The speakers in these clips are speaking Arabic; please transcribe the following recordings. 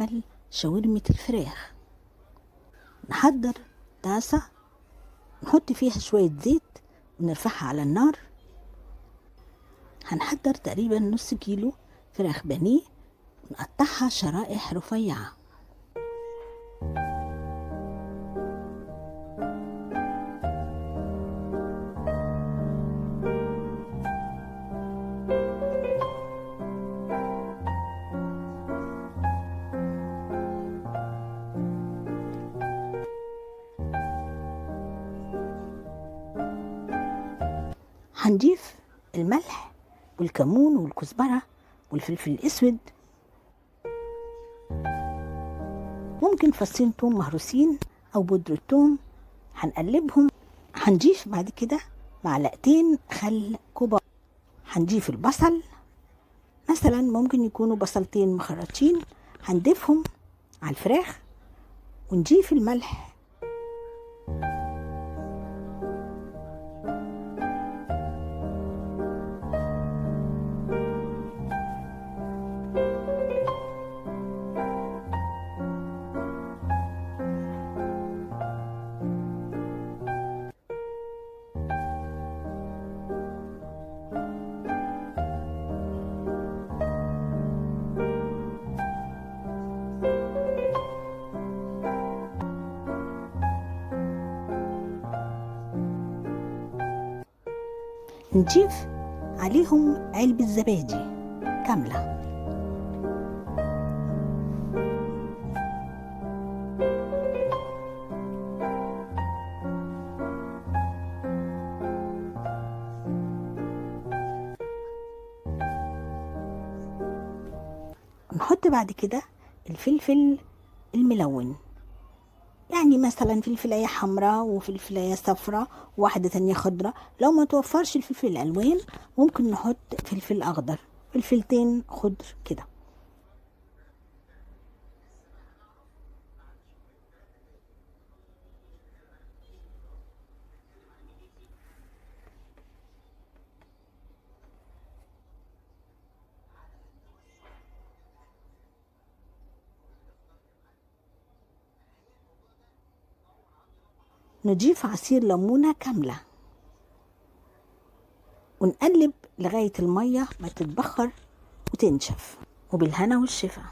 عمل شاورمة الفراخ. نحضر طاسة نحط فيها شوية زيت ونرفعها على النار. هنحضر تقريبا نص كيلو فراخ بانيه ونقطعها شرائح رفيعة. هنضيف الملح والكمون والكزبرة والفلفل الأسود، ممكن فصين توم مهروسين أو بودرة توم. هنقلبهم. هنضيف بعد كده معلقتين خل كبار. هنضيف البصل، مثلا ممكن يكونوا بصلتين مخرطين، هنضيفهم على الفراخ. ونضيف الملح نضيف عليهم علبة زبادي كاملة. نحط بعد كده الفلفل الملون، يعني مثلا فلفلاية حمراء وفلفلاية صفراء وواحدة تانية خضراء. لو ما توفرش الفلفل الألوان ممكن نحط فلفل أخضر، فلفلتين خضر كده. نضيف عصير ليمونة كاملة ونقلب لغاية المية ما تتبخر وتنشف. وبالهنا والشفا.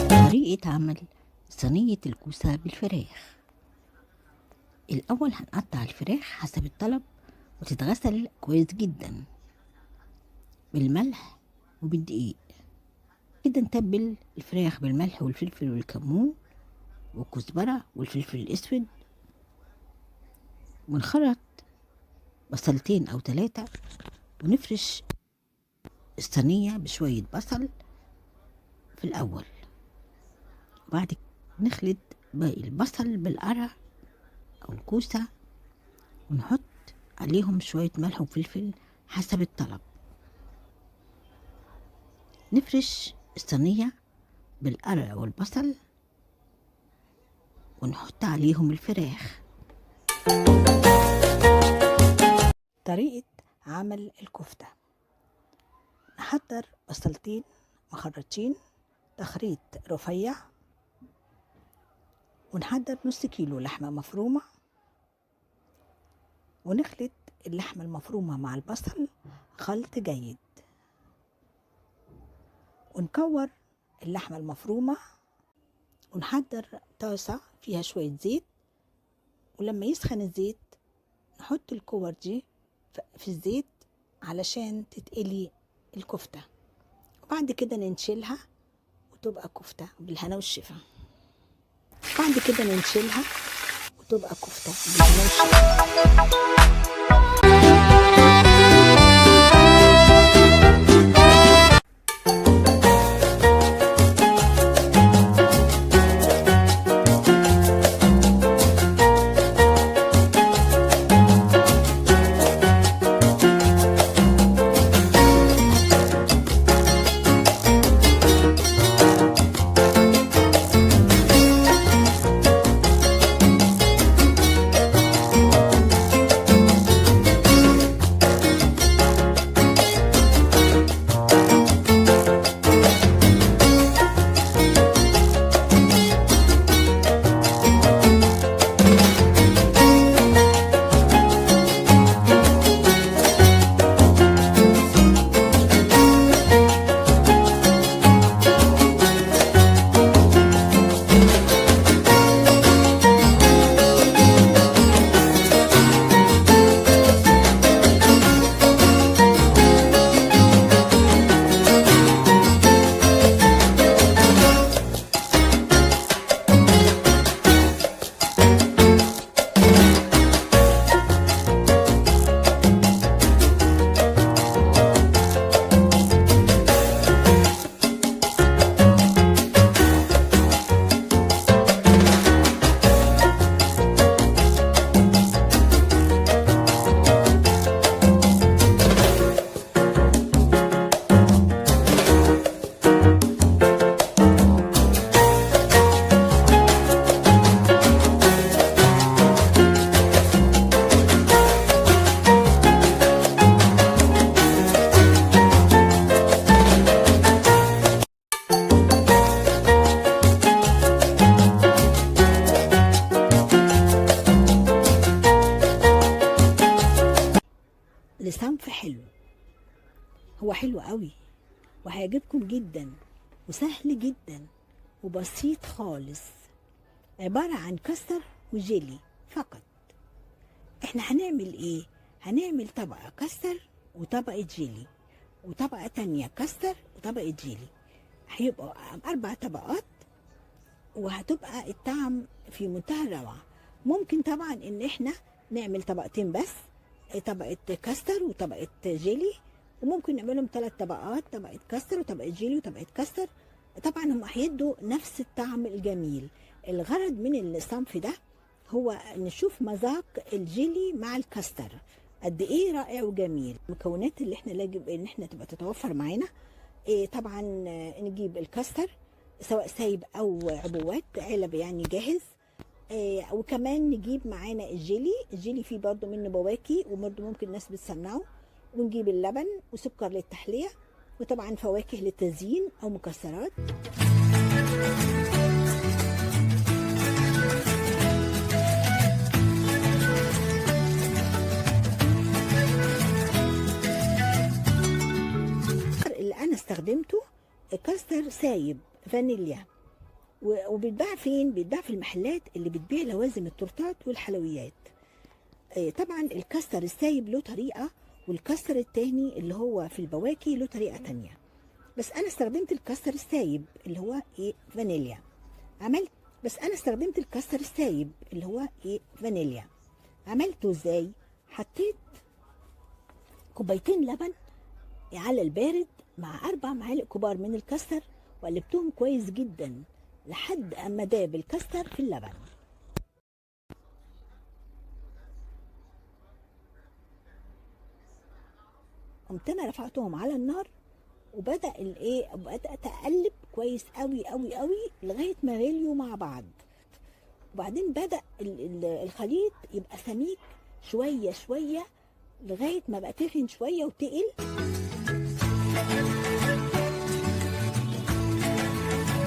طريقة عمل صينية الكوسة بالفراخ. الأول هنقطع الفراخ حسب الطلب وتتغسل كويس جدا بالملح وبالدقيق. كده نتبل الفراخ بالملح والفلفل والكمون والكزبرة والفلفل الأسود، ونخرط بصلتين أو 3 ونفرش الصينية بشوية بصل في الأول. وبعد كده نخلط باقي البصل بالقرع أو الكوسة ونحط عليهم شوية ملح وفلفل حسب الطلب. نفرش الصينية بالقرع والبصل ونحط عليهم الفراخ. طريقة عمل الكفتة. نحضر بصلتين مخرطين تخريط رفيع، ونحضر نص كيلو لحمة مفرومة، ونخلط اللحمة المفرومة مع البصل خلط جيد، ونكور اللحمة المفرومة ونحضر طاسة فيها شوية زيت. ولما يسخن الزيت نحط الكور دي في الزيت علشان تتقلي الكفتة، وبعد كده ننشلها وتبقى كفتة بالهنا والشفا. بعد كده ننشلها وتبقى كفتة بالهنا والشفا. هو حلو قوي وهيعجبكم جدا وسهل جدا وبسيط خالص. عبارة عن كاستر وجيلي فقط. احنا هنعمل ايه؟ هنعمل طبقة كاستر وطبقة جيلي، وطبقة تانية كاستر وطبقة جيلي. هيبقوا 4 طبقات، وهتبقى الطعم في منتهى الروعة. ممكن طبعا ان احنا نعمل طبقتين بس، طبقة كاستر وطبقة جيلي، وممكن نعملهم 3 طبقات، طبقة كاستر وطبقة جيلي وطبقة كاستر. طبعا هم هيدوا نفس الطعم الجميل. الغرض من الصنف ده هو نشوف مذاق الجيلي مع الكاستر قد ايه رائع وجميل. المكونات اللي احنا يجب ان احنا تبقى تتوفر معانا طبعا نجيب الكاستر سواء سايب او عبوات، علب يعني جاهز. وكمان نجيب معانا الجيلي فيه برضو منه بواكي وبرضو ممكن الناس بتصنعه. ونجيب اللبن وسكر للتحلية، وطبعا فواكه للتزيين او مكسرات. اللي انا استخدمته كاستر سايب فانيليا، وبيتباع فين؟ بيتباع في المحلات اللي بتبيع لوازم التورتات والحلويات. طبعا الكاستر السايب له طريقة، والكاستر التاني اللي هو في البواكي له طريقة تانية. بس انا استخدمت الكاستر السايب اللي هو فانيليا. انا استخدمت الكاستر السايب اللي هو فانيليا. عملته ازاي؟ حطيت كوبايتين لبن على البارد مع 4 معالق كبار من الكاستر، وقلبتهم كويس جدا لحد اما داب الكاستر في اللبن. قمت انا رفعتهم على النار، بدات اقلب كويس قوي قوي قوي لغايه ما غليوا مع بعض. وبعدين بدا الخليط يبقى سميك شويه شويه لغايه ما بقى تخن شويه وتقل.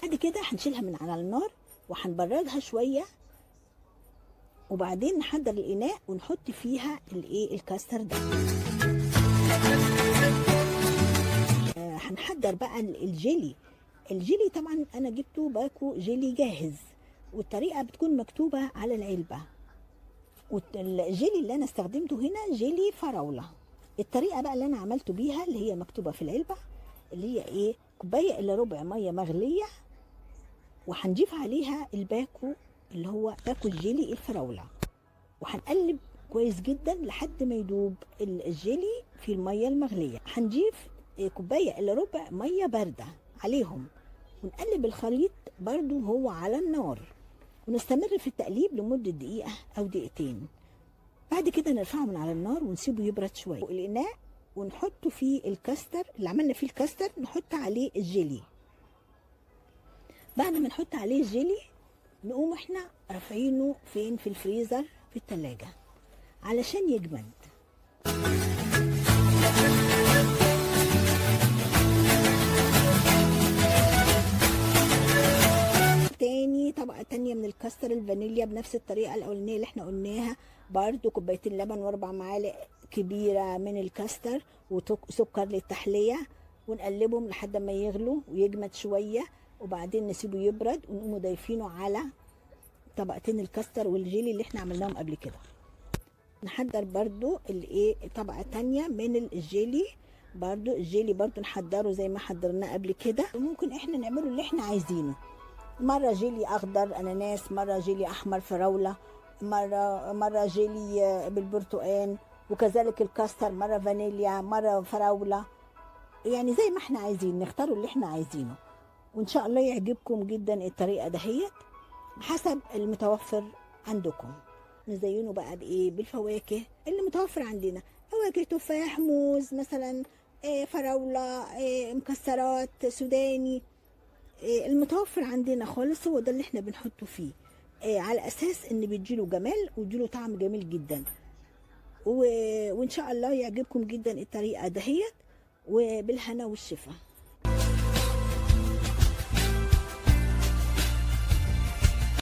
بعد كده هنشيلها من على النار وهنبردها شويه، وبعدين نحضر الاناء ونحط فيها الكاستر ده. هنحضر بقى الجيلي طبعا انا جبته باكو جيلي جاهز، والطريقه بتكون مكتوبه على العلبه. والجيلي اللي انا استخدمته هنا جيلي فراوله. الطريقه بقى اللي انا عملته بيها اللي هي مكتوبه في العلبه، اللي هي كوبايه الا ربع ميه مغليه، وهنضيف عليها الباكو اللي هو باكو الجيلي الفراوله، وهنقلب كويس جدا لحد ما يدوب الجيلي في الميه المغليه. هنضيف كوبايه الا ربع ميه بارده عليهم، ونقلب الخليط برضو هو على النار، ونستمر في التقليب لمده دقيقه او دقيقتين. بعد كده نرفعه من على النار ونسيبه يبرد شويه الاناء، ونحطه فيه الكاستر اللي عملنا فيه الكاستر، نحط عليه الجيلي. بعد ما نحط عليه الجيلي نقوم احنا رافعينه فين؟ في الفريزر في التلاجة علشان يجمد. تاني طبقة تانية من الكاستر الفانيليا بنفس الطريقة الأولانية اللي احنا قلناها، برضو كوبايتين لبن و4 معالق كبيرة من الكاستر وسكر للتحلية، ونقلبهم لحد ما يغلوا ويجمد شوية، وبعدين نسيبه يبرد ونقوم ضايفينه على طبقتين الكاستر والجيلي اللي احنا عملناهم قبل كده. نحضر برضو طبقة تانية من الجيلي، برضو الجيلي برضو نحضره زي ما حضرناه قبل كده. وممكن احنا نعمله اللي احنا عايزينه، مرة جيلي اخضر اناناس، مرة جيلي احمر فراولة، مرة جيلي بالبرتقال، وكذلك الكاستر مرة فانيليا مرة فراولة. يعني زي ما احنا عايزين نختاروا اللي احنا عايزينه، وان شاء الله يعجبكم جدا الطريقة دهيت حسب المتوفر عندكم. نزينه بقى بالفواكه اللي متوفر عندنا، فواكه تفاح، موز مثلا، فراولة، مكسرات سوداني، المتوفر عندنا خالص هو ده اللي احنا بنحطه فيه، على اساس ان بيديله جمال ويديله طعم جميل جدا. وان شاء الله يعجبكم جدا الطريقة دهيت، وبالهنا والشفا.